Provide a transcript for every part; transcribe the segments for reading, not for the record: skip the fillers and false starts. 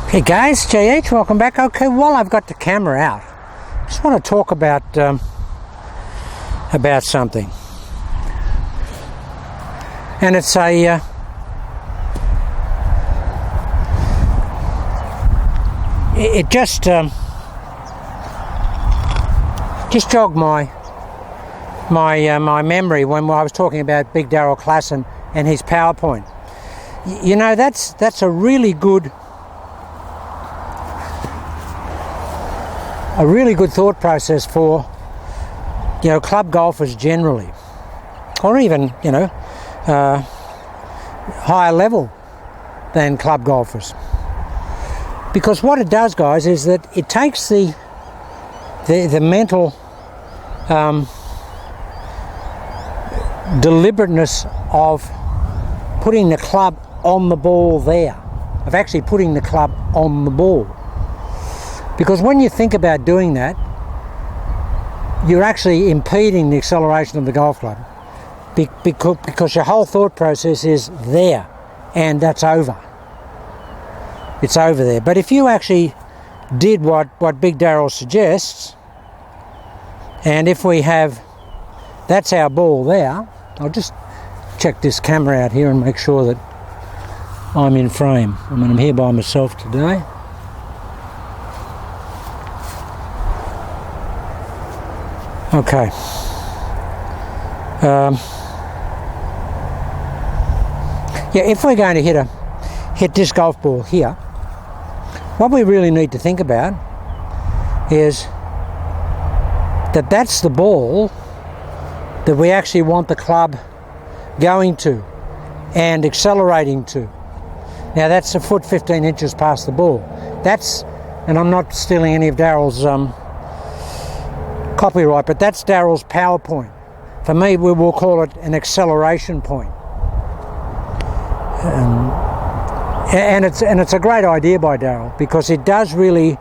Hey guys, JH, welcome back. Okay, while I've got the camera out, I just want to talk about something, and it's it just jogged my memory when I was talking about Big Daryl Klassen and his PowerPoint. You know, that's a really good thought process for, you know, club golfers generally, or even, you know, higher level than club golfers. Because what it does, guys, is that it takes the mental deliberateness of putting the club on the ball there, of actually putting the club on the ball. Because when you think about doing that, you're actually impeding the acceleration of the golf club, because your whole thought process is there, and that's over. It's over there. But if you actually did what Big Daryl suggests, and if we have, that's our ball there, I'll just check this camera out here and make sure that I'm in frame. I mean, I'm here by myself today. Okay. Yeah, if we're going to hit this golf ball here, what we really need to think about is that that's the ball that we actually want the club going to and accelerating to. Now that's a foot 15 inches past the ball. That's, and I'm not stealing any of Daryl's copyright, but that's Daryl's PowerPoint. For me, we will call it an acceleration point. And it's a great idea by Daryl, because it does really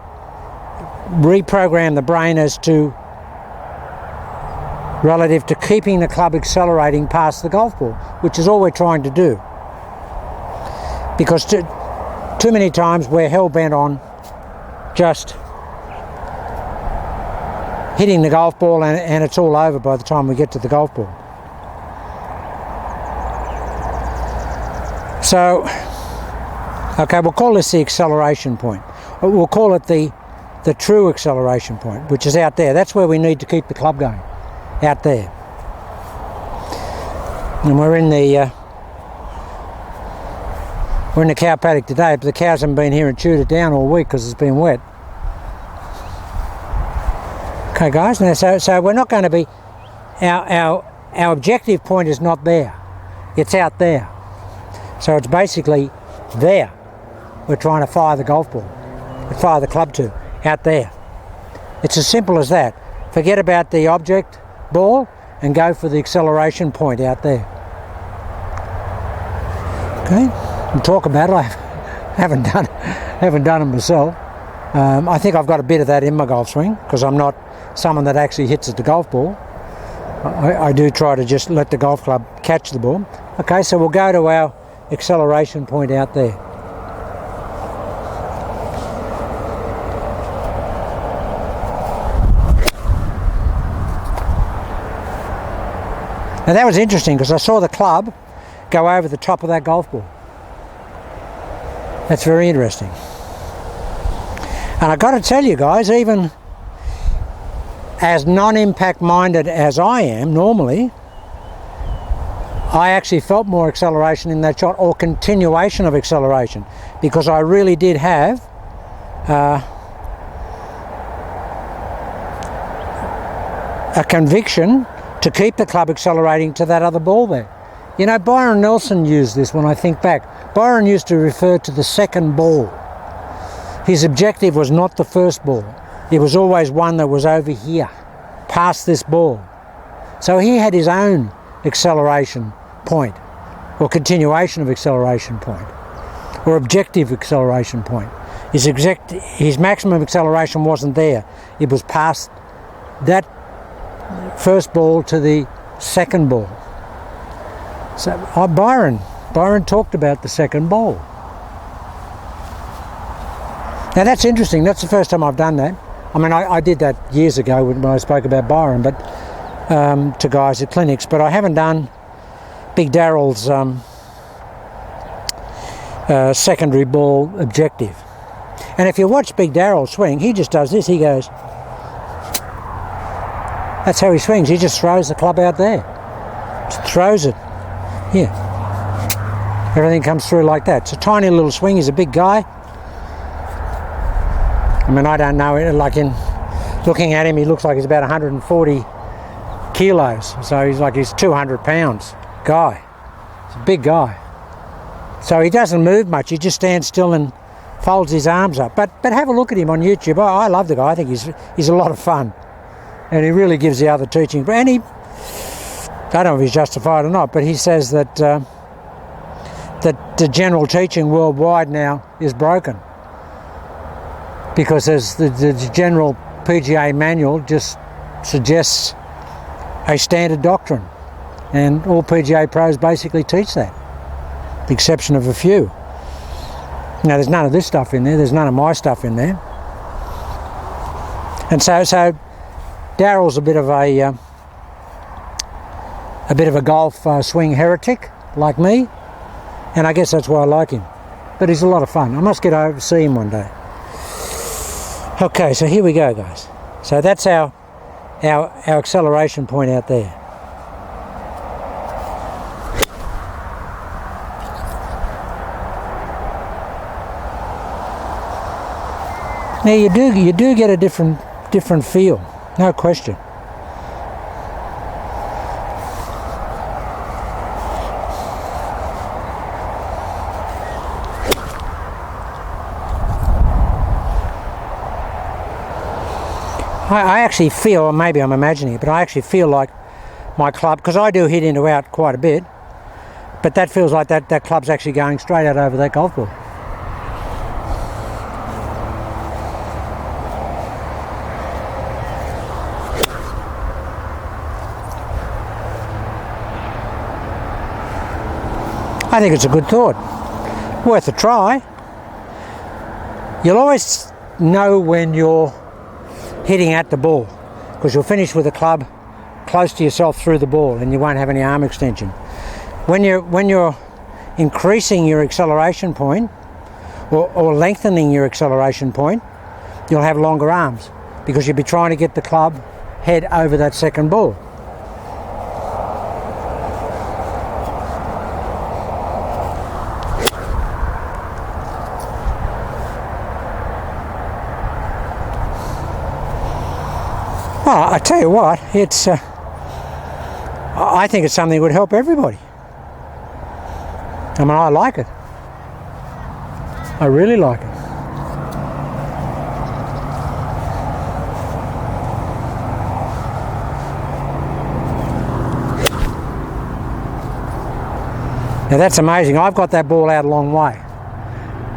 reprogram the brain as to relative to keeping the club accelerating past the golf ball, which is all we're trying to do. Because too many times we're hell-bent on just hitting the golf ball and it's all over by the time we get to the golf ball. So, okay, we'll call this the acceleration point. We'll call it the true acceleration point, which is out there. That's where we need to keep the club going, out there. And we're in the cow paddock today, but the cows haven't been here and chewed it down all week because it's been wet. Okay, guys. Now, so we're not going to be. Our objective point is not there. It's out there. So it's basically there. We're trying to fire the golf ball, fire the club to, out there. It's as simple as that. Forget about the object ball and go for the acceleration point out there. Okay, we'll talk about it. I haven't done it myself. I think I've got a bit of that in my golf swing, because I'm not someone that actually hits at the golf ball. I do try to just let the golf club catch the ball. Okay, so we'll go to our acceleration point out there. Now that was interesting, because I saw the club go over the top of that golf ball. That's very interesting. And I've got to tell you guys, even as non-impact minded as I am normally, I actually felt more acceleration in that shot, or continuation of acceleration, because I really did have a conviction to keep the club accelerating to that other ball there. You know, Byron Nelson used this when I think back. Byron used to refer to the second ball. His objective was not the first ball. It was always one that was over here, past this ball. So he had his own acceleration point, or continuation of acceleration point, or objective acceleration point. His maximum acceleration wasn't there. It was past that first ball to the second ball. So Byron talked about the second ball. Now that's interesting. That's the first time I've done that. I mean, I did that years ago when I spoke about Byron, but to guys at clinics. But I haven't done Big Darrell's secondary ball objective. And if you watch Big Darrell swing, he just does this. He goes. That's how he swings. He just throws the club out there. Just throws it. Yeah. Everything comes through like that. It's a tiny little swing. He's a big guy. I mean, I don't know. Like in looking at him, he looks like he's about 140 kilos. So he's 200 pounds guy. He's a big guy. So he doesn't move much. He just stands still and folds his arms up. But have a look at him on YouTube. I love the guy. I think he's a lot of fun. And he really gives the other teaching. And I don't know if he's justified or not, but he says that that the general teaching worldwide now is broken. Because the general PGA manual just suggests a standard doctrine. And all PGA pros basically teach that, with the exception of a few. Now, there's none of this stuff in there. There's none of my stuff in there. And so Darrell's a bit of a golf swing heretic like me, and I guess that's why I like him. But he's a lot of fun. I must get over to see him one day. Okay, so here we go, guys. So that's our acceleration point out there. Now you do get a different feel. No question. I actually feel, or maybe I'm imagining it, but I actually feel like my club, because I do hit into out quite a bit, but that feels like that club's actually going straight out over that golf ball. I think it's a good thought. Worth a try. You'll always know when you're hitting at the ball, because you'll finish with a club close to yourself through the ball and you won't have any arm extension. When you're increasing your acceleration point or lengthening your acceleration point, you'll have longer arms because you'll be trying to get the club head over that second ball. Well, I tell you what, it's. I think it's something that would help everybody. I mean, I like it. I really like it. Now that's amazing. I've got that ball out a long way,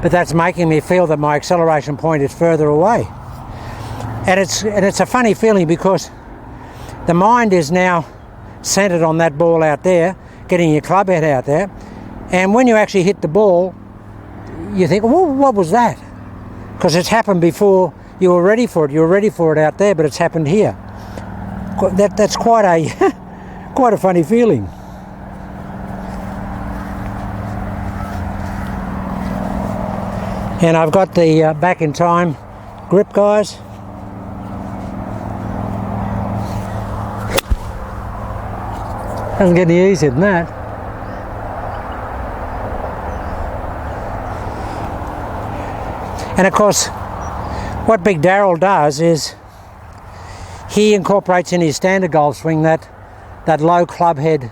but that's making me feel that my acceleration point is further away. And it's a funny feeling because the mind is now centered on that ball out there, getting your club head out there, and when you actually hit the ball, you think, well, what was that? Because it's happened before you were ready for it. You were ready for it out there, but it's happened here. That's quite a quite a funny feeling. And I've got the back in time grip, guys. Doesn't get any easier than that. And of course, what Big Darrell does is he incorporates in his standard golf swing that low club head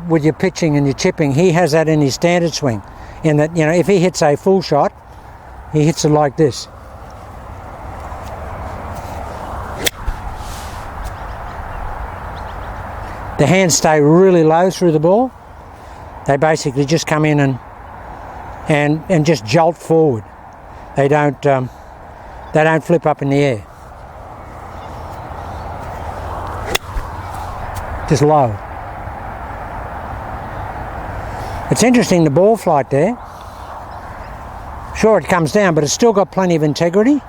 with your pitching and your chipping. He has that in his standard swing. In that, you know, if he hits a full shot, he hits it like this. The hands stay really low through the ball. They basically just come in and just jolt forward. They don't flip up in the air. Just low. It's interesting, the ball flight there Sure, it comes down, but it's still got plenty of integrity.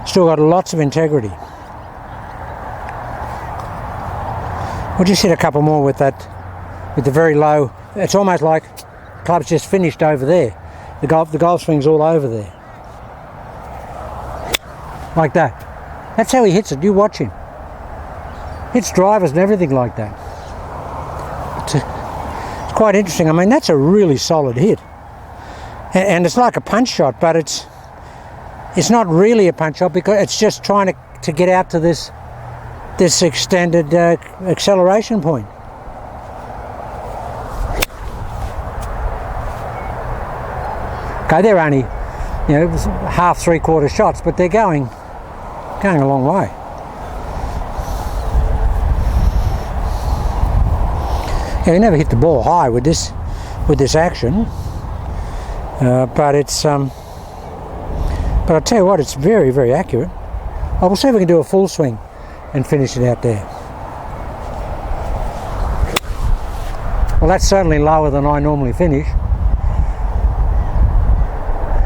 Still got lots of integrity. We'll just hit a couple more with that, with the very low. It's almost like the club's just finished over there. The golf swing's all over there. Like that. That's how he hits it. You watch him. Hits drivers and everything like that. It's quite interesting. I mean, that's a really solid hit. And it's like a punch shot, but it's not really a punch shot because it's just trying to get out to this extended acceleration point. Okay, they're only, half, 3/4 shots, but they're going a long way. Yeah, you never hit the ball high with this action, but it's but I'll tell you what, it's very, very accurate. I will see if we can do a full swing and finish it out there. Well, that's certainly lower than I normally finish.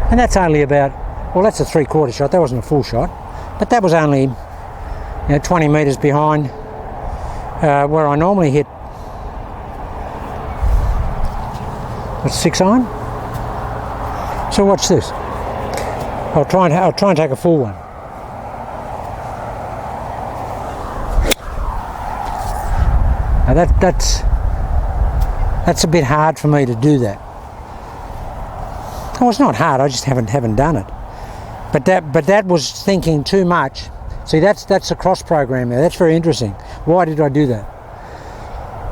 And that's only about, well, that's a 3/4 shot. That wasn't a full shot. But that was only 20 metres behind where I normally hit. What's 6 iron? So watch this. I'll try and take a full one. Now that's a bit hard for me to do that. Oh, it's not hard. I just haven't done it. But that was thinking too much. See, that's a cross program there. That's very interesting. Why did I do that?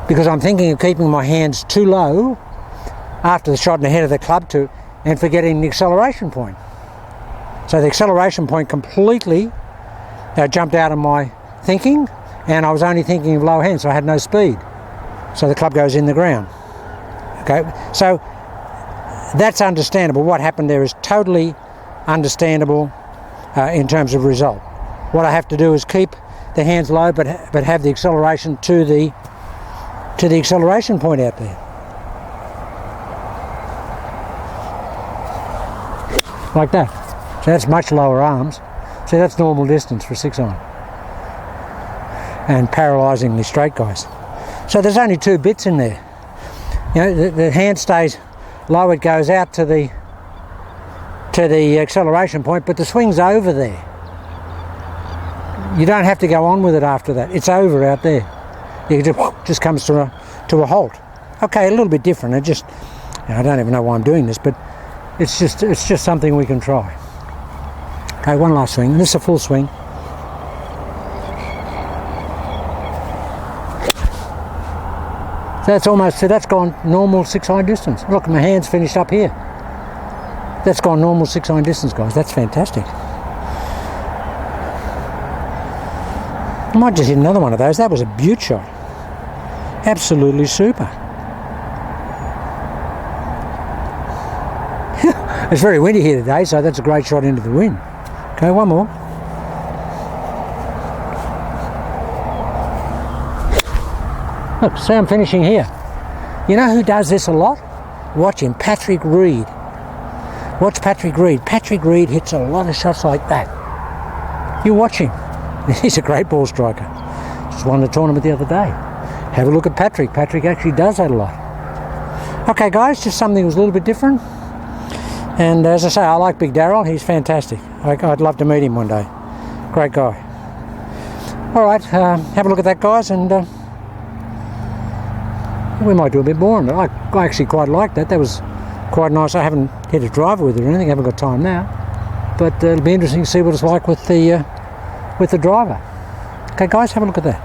Because I'm thinking of keeping my hands too low after the shot and ahead of the club and forgetting the acceleration point. So the acceleration point completely jumped out of my thinking, and I was only thinking of low hands, so I had no speed. So the club goes in the ground. Okay, so that's understandable. What happened there is totally understandable in terms of result. What I have to do is keep the hands low, but have the acceleration to the acceleration point out there, like that. So that's much lower arms. So that's normal distance for 6 iron, and paralysing the straight guys. So there's only 2 bits in there. The hand stays low. It goes out to the acceleration point, but the swing's over there. You don't have to go on with it after that. It's over out there. It just comes to a halt. Okay, a little bit different. It just, I don't even know why I'm doing this, but it's just something we can try. Okay, one last swing. This is a full swing. So that's gone normal 6 iron distance. Look, my hand's finished up here. That's gone normal 6 iron distance, guys. That's fantastic. I might just hit another one of those. That was a beaut shot. Absolutely super. It's very windy here today, so that's a great shot into the wind. Okay, one more. Look, see, I'm finishing here. You know who does this a lot? Watch him, Patrick Reed. Watch Patrick Reed. Patrick Reed hits a lot of shots like that. You watch him. He's a great ball striker. Just won the tournament the other day. Have a look at Patrick. Patrick actually does that a lot. Okay, guys, just something that was a little bit different. And as I say, I like Big Darryl. He's fantastic. I'd love to meet him one day. Great guy. All right, have a look at that, guys, and we might do a bit more on it. I actually quite like that. That was quite nice. I haven't hit a driver with it or anything. I haven't got time now. But it'll be interesting to see what it's like with the driver. Okay, guys, have a look at that.